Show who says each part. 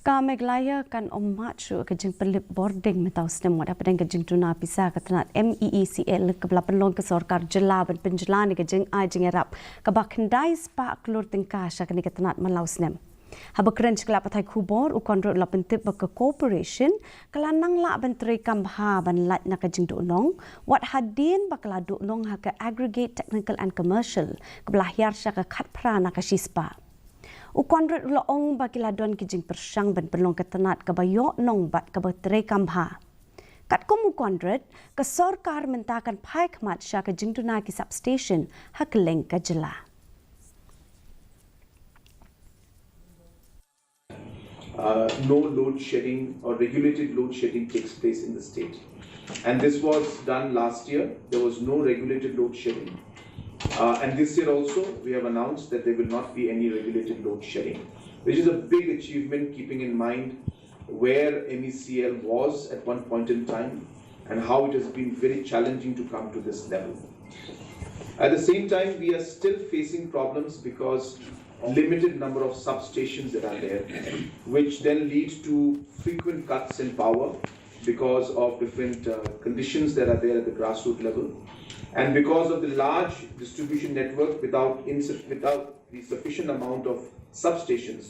Speaker 1: Ka Meghalaya kan omat Shuh ke Jingpynlip Bording metau Snem wada pedang ke Jingtuna pisah ke tenat MEECL ke belapelong ke sorkar jela ben penjelan ke jing Arab ke bakhendai spa kelur tingkah syakani ke tenat malau Snem. Haba keren kelap patai kubor u kontrol la pentip ke corporation kelanang la Myntri Rangbah ban lat nak ke Jingdunong wat hadin bakala dunong ha ke aggregate technical and commercial ke belah yar syaka khat pra nak ke shispa. Ukondret ulaong bagi ladon kijing persang ben pelong ketenat kebayok nong bat kebetre Rangbah. Kat kom ukondret ke sorkar mentakan pai kemat sya ke jingtuna ki substation hakeleng ke jela.
Speaker 2: No load shedding or regulated load shedding takes place in the state. And this was done last year. There was no regulated load shedding. And this year also, we have announced that there will not be any regulated load shedding, which is a big achievement keeping in mind where MECL was at one point in time and how it has been very challenging to come to this level. At the same time, we are still facing problems because limited number of substations that are there, which then lead to frequent cuts in power because of different conditions that are there at the grassroots level. And because of the large distribution network without the sufficient amount of substations,